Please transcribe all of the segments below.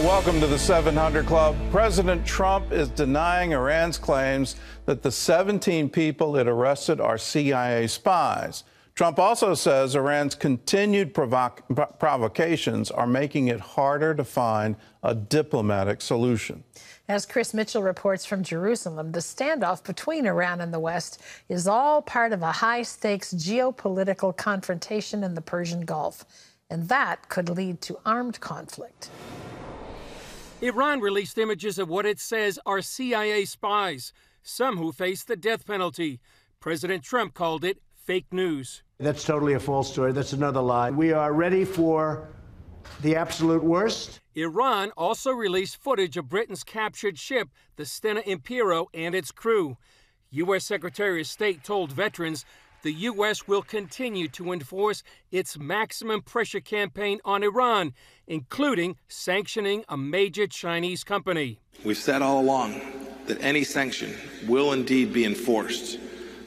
Welcome to the 700 Club. President Trump is denying Iran's claims that the 17 people it arrested are CIA spies. Trump also says Iran's continued provocations are making it harder to find a diplomatic solution. As Chris Mitchell reports from Jerusalem, the standoff between Iran and the West is all part of a high-stakes geopolitical confrontation in the Persian Gulf, and that could lead to armed conflict. Iran released images of what it says are CIA spies, some who face the death penalty. President Trump called it fake news. That's totally a false story. That's another lie. We are ready for the absolute worst. Iran also released footage of Britain's captured ship, the Stena Impero, and its crew. U.S. Secretary of State told veterans the U.S. will continue to enforce its maximum pressure campaign on Iran, including sanctioning a major Chinese company. We've said all along that any sanction will indeed be enforced.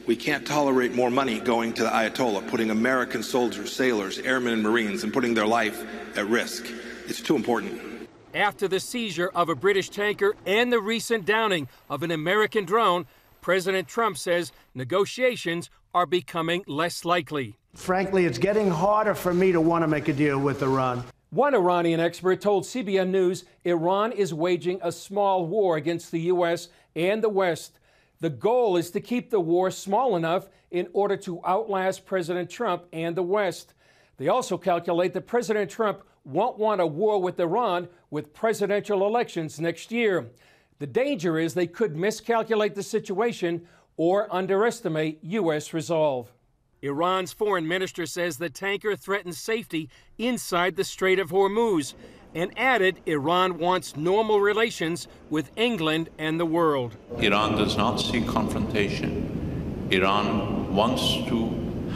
We can't tolerate more money going to the Ayatollah, putting American soldiers, sailors, airmen, and Marines, and putting their life at risk. It's too important. After the seizure of a British tanker and the recent downing of an American drone, President Trump says negotiations are becoming less likely. Frankly, it's getting harder for me to want to make a deal with Iran. One Iranian expert told CBN News Iran is waging a small war against the U.S. and the West. The goal is to keep the war small enough in order to outlast President Trump and the West. They also calculate that President Trump won't want a war with Iran with presidential elections next year. The danger is they could miscalculate the situation or underestimate U.S. resolve. Iran's foreign minister says the tanker threatens safety inside the Strait of Hormuz and added Iran wants normal relations with England and the world. Iran does not seek confrontation. Iran wants to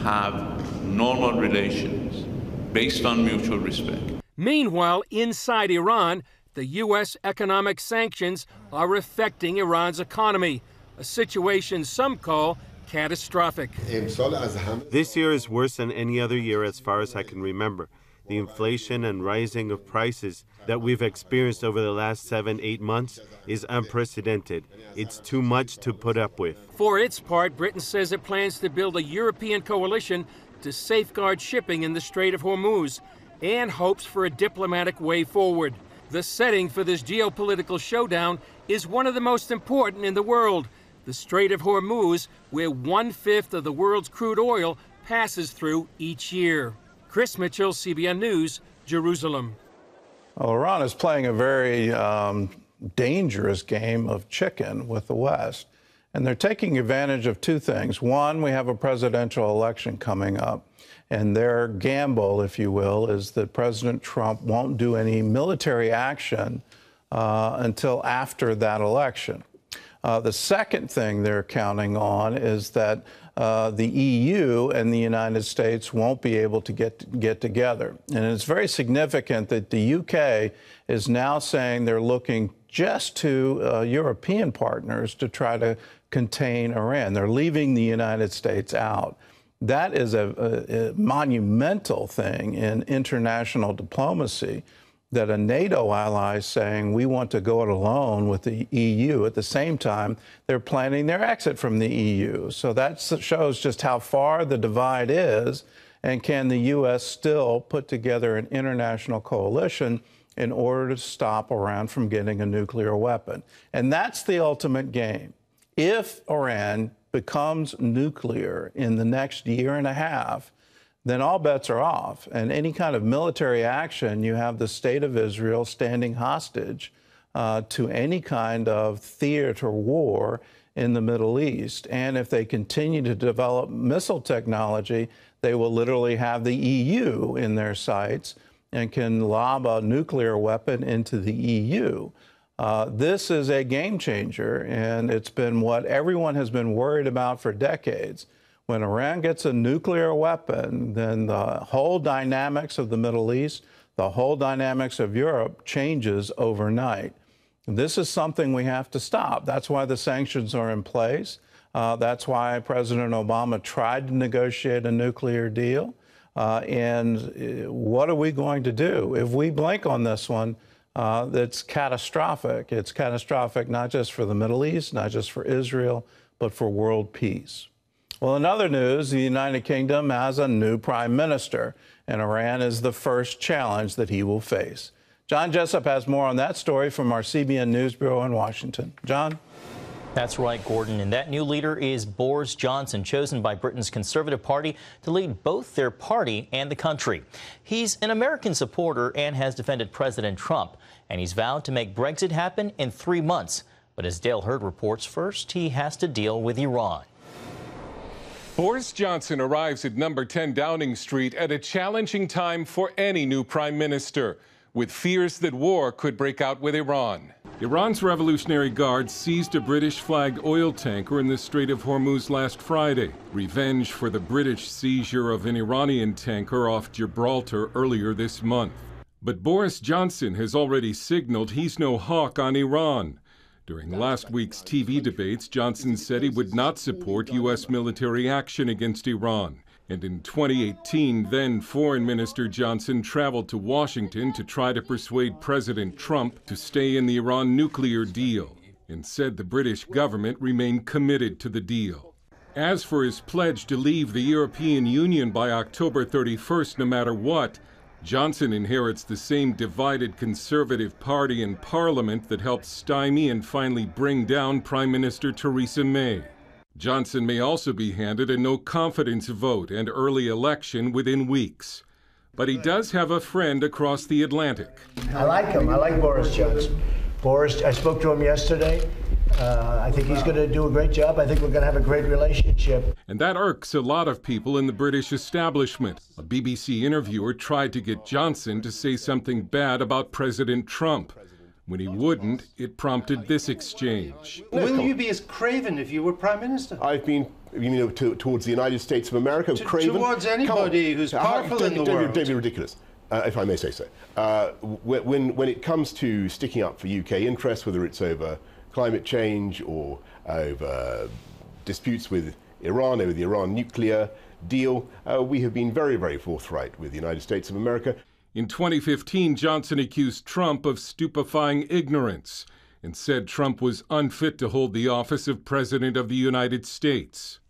have normal relations based on mutual respect. Meanwhile, inside Iran, the U.S. economic sanctions are affecting Iran's economy, a situation some call catastrophic. This year is worse than any other year as far as I can remember. The inflation and rising of prices that we've experienced over the last 7-8 months is unprecedented. It's too much to put up with. For its part, Britain says it plans to build a European coalition to safeguard shipping in the Strait of Hormuz and hopes for a diplomatic way forward. The setting for this geopolitical showdown is one of the most important in the world, the Strait of Hormuz, where 1/5 of the world's crude oil passes through each year. Chris Mitchell, CBN News, Jerusalem. Well, Iran is playing a very dangerous game of chicken with the West, and they're taking advantage of two things. One, we have a presidential election coming up, and their gamble, if you will, is that President Trump won't do any military action until after that election. The second thing they're counting on is that the EU and the United States won't be able to get together. And it's very significant that the UK is now saying they're looking just to European partners to try to contain Iran. They're leaving the United States out. That is a monumental thing in international diplomacy, that a NATO ally is saying we want to go it alone with the EU. At the same time, they're planning their exit from the EU. So that shows just how far the divide is, and can the U.S. still put together an international coalition in order to stop Iran from getting a nuclear weapon. And that's the ultimate game. If Iran becomes nuclear in the next year and a half, then all bets are off. And any kind of military action, you have the state of Israel standing hostage to any kind of theater war in the Middle East. And if they continue to develop missile technology, they will literally have the EU in their sights and can lob a nuclear weapon into the EU. This is a game changer, and it's been what everyone has been worried about for decades. When Iran gets a nuclear weapon, then the whole dynamics of the Middle East, the whole dynamics of Europe changes overnight. This is something we have to stop. That's why the sanctions are in place. That's why President Obama tried to negotiate a nuclear deal. And what are we going to do? If we blink on this one, that's catastrophic. It's catastrophic not just for the Middle East, not just for Israel, but for world peace. Well, in other news, the United Kingdom has a new prime minister, and Iran is the first challenge that he will face. John Jessup has more on that story from our CBN News Bureau in Washington. John? That's right, Gordon. And that new leader is Boris Johnson, chosen by Britain's Conservative Party to lead both their party and the country. He's an American supporter and has defended President Trump, and he's vowed to make Brexit happen in 3 months. But as Dale Hurd reports, first he has to deal with Iran. Boris Johnson arrives at number 10 Downing Street at a challenging time for any new prime minister, with fears that war could break out with Iran. Iran's Revolutionary Guard seized a British-flagged oil tanker in the Strait of Hormuz last Friday, revenge for the British seizure of an Iranian tanker off Gibraltar earlier this month. But Boris Johnson has already signaled he's no hawk on Iran. During last week's TV debates, Johnson said he would not support U.S. military action against Iran. And in 2018, then Foreign Minister Johnson traveled to Washington to try to persuade President Trump to stay in the Iran nuclear deal, and said the British government remained committed to the deal. As for his pledge to leave the European Union by October 31st, no matter what, Johnson inherits the same divided Conservative Party in Parliament that helped stymie and finally bring down Prime Minister Theresa May. Johnson may also be handed a no-confidence vote and early election within weeks. But he does have a friend across the Atlantic. I like him. I like Boris Johnson. Boris, I spoke to him yesterday. I think he's going to do a great job. I think we're going to have a great relationship. And that irks a lot of people in the British establishment. A BBC interviewer tried to get Johnson to say something bad about President Trump. When he wouldn't, it prompted this exchange. Will you be as craven if you were Prime Minister? I've been, towards the United States of America, craven. Towards anybody who's powerful in the world. David, ridiculous, if I may say so. When it comes to sticking up for UK interests, whether it's over climate change or over disputes with Iran, over the Iran nuclear deal, we have been very, very forthright with the United States of America. In 2015, Johnson accused Trump of stupefying ignorance and said Trump was unfit to hold the office of President of the United States.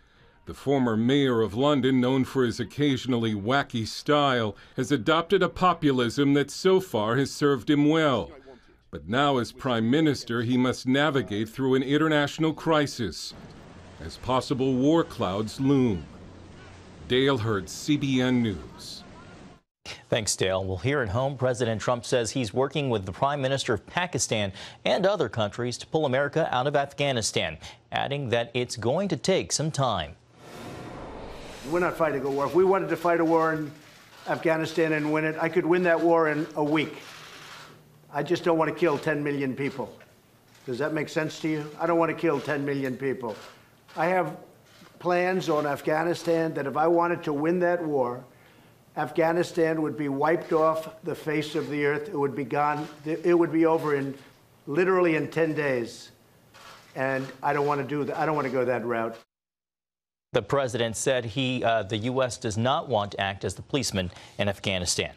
The former mayor of London, known for his occasionally wacky style, has adopted a populism that so far has served him well. But now as Prime Minister, he must navigate through an international crisis as possible war clouds loom. Dale Hurd, CBN News. Thanks, Dale. Well, here at home, President Trump says he's working with the Prime Minister of Pakistan and other countries to pull America out of Afghanistan, adding that it's going to take some time. We're not fighting a war. If we wanted to fight a war in Afghanistan and win it, I could win that war in a week. I just don't want to kill 10 million people. Does that make sense to you? I don't want to kill 10 million people. I have plans on Afghanistan that if I wanted to win that war, Afghanistan would be wiped off the face of the earth. It would be gone. It would be over literally in 10 days. And I don't want to do that. I don't want to go that route. The president said the U.S. does not want to act as the policeman in Afghanistan.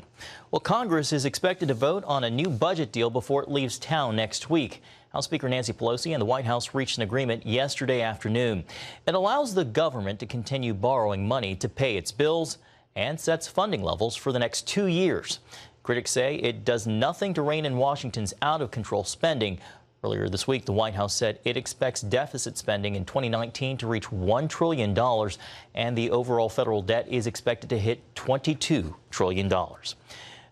Well, Congress is expected to vote on a new budget deal before it leaves town next week. House Speaker Nancy Pelosi and the White House reached an agreement yesterday afternoon. It allows the government to continue borrowing money to pay its bills and sets funding levels for the next 2 years. Critics say it does nothing to rein in Washington's out-of-control spending. Earlier this week, the White House said it expects deficit spending in 2019 to reach $1 trillion, and the overall federal debt is expected to hit $22 trillion.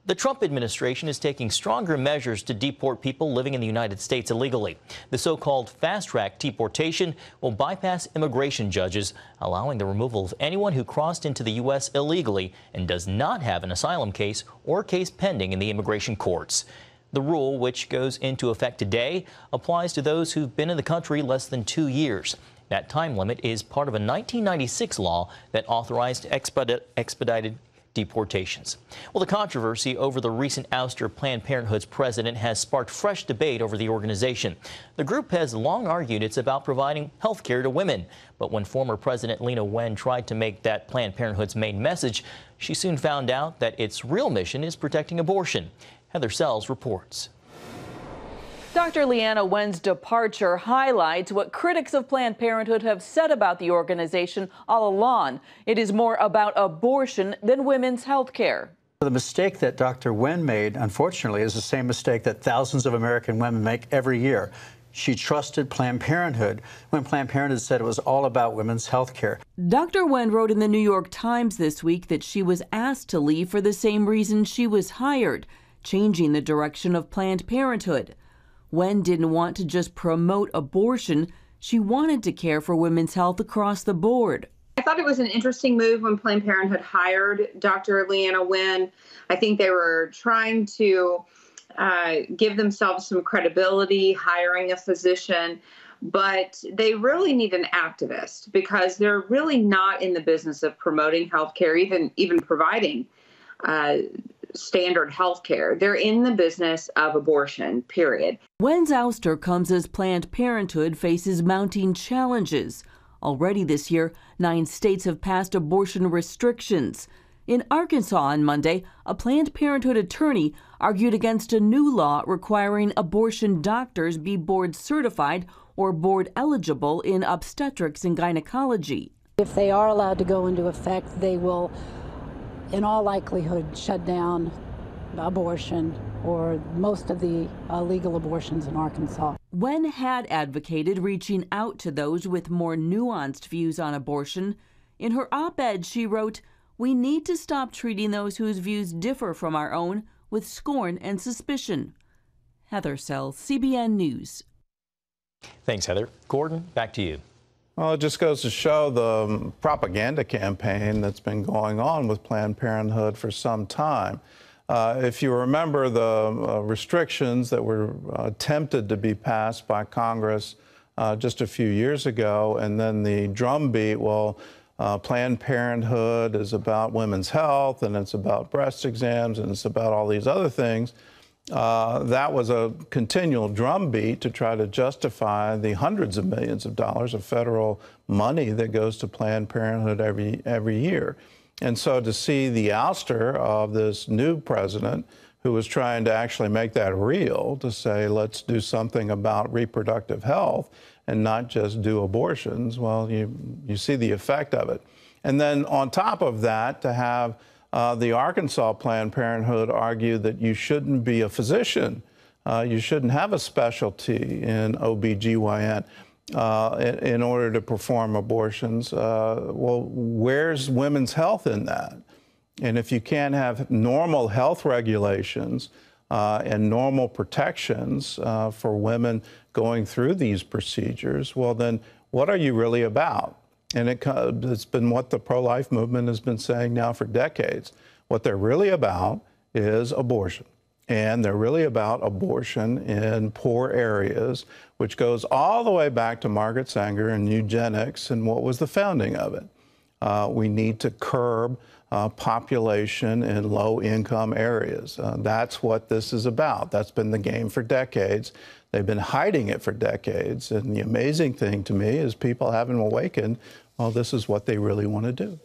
The Trump administration is taking stronger measures to deport people living in the United States illegally. The so-called fast-track deportation will bypass immigration judges, allowing the removal of anyone who crossed into the U.S. illegally and does not have an asylum case or case pending in the immigration courts. The rule, which goes into effect today, applies to those who've been in the country less than 2 years. That time limit is part of a 1996 law that authorized expedited deportations. Well, the controversy over the recent ouster of Planned Parenthood's president has sparked fresh debate over the organization. The group has long argued it's about providing health care to women. But when former President Lena Wen tried to make that Planned Parenthood's main message, she soon found out that its real mission is protecting abortion. Heather Sells reports. Dr. Leanna Wen's departure highlights what critics of Planned Parenthood have said about the organization all along. It is more about abortion than women's health care. The mistake that Dr. Wen made, unfortunately, is the same mistake that thousands of American women make every year. She trusted Planned Parenthood when Planned Parenthood said it was all about women's health care. Dr. Wen wrote in the New York Times this week that she was asked to leave for the same reason she was hired, changing the direction of Planned Parenthood. Wen didn't want to just promote abortion. She wanted to care for women's health across the board. I thought it was an interesting move when Planned Parenthood hired Dr. Leanna Wen. I think they were trying to give themselves some credibility, hiring a physician, but they really need an activist because they're really not in the business of promoting healthcare, even providing standard healthcare. They're in the business of abortion, period. Wen's ouster comes as Planned Parenthood faces mounting challenges. Already this year, 9 states have passed abortion restrictions. In Arkansas on Monday, a Planned Parenthood attorney argued against a new law requiring abortion doctors be board certified or board eligible in obstetrics and gynecology. If they are allowed to go into effect, they will, in all likelihood, shut down abortion or most of the legal abortions in Arkansas. Wen had advocated reaching out to those with more nuanced views on abortion. In her op-ed, she wrote, "We need to stop treating those whose views differ from our own with scorn and suspicion." Heather Sells, CBN News. Thanks, Heather. Gordon, back to you. Well, it just goes to show the propaganda campaign that's been going on with Planned Parenthood for some time. If you remember the restrictions that were attempted to be passed by Congress just a few years ago, and then the drumbeat, well, Planned Parenthood is about women's health, and it's about breast exams, and it's about all these other things. That was a continual drumbeat to try to justify the hundreds of millions of dollars of federal money that goes to Planned Parenthood every year. And so to see the ouster of this new president who was trying to actually make that real, to say, let's do something about reproductive health and not just do abortions, well, you see the effect of it. And then on top of that, to have the Arkansas Planned Parenthood argue that you shouldn't be a physician, you shouldn't have a specialty in OBGYN in order to perform abortions. Well, where's women's health in that? And if you can't have normal health regulations and normal protections for women going through these procedures, well, then what are you really about? And it's been what the pro-life movement has been saying now for decades. What they're really about is abortion. And they're really about abortion in poor areas, which goes all the way back to Margaret Sanger and eugenics and what was the founding of it. We need to curb population in low-income areas. That's what this is about. That's been the game for decades. They've been hiding it for decades. And the amazing thing to me is people haven't awakened, well, this is what they really want to do.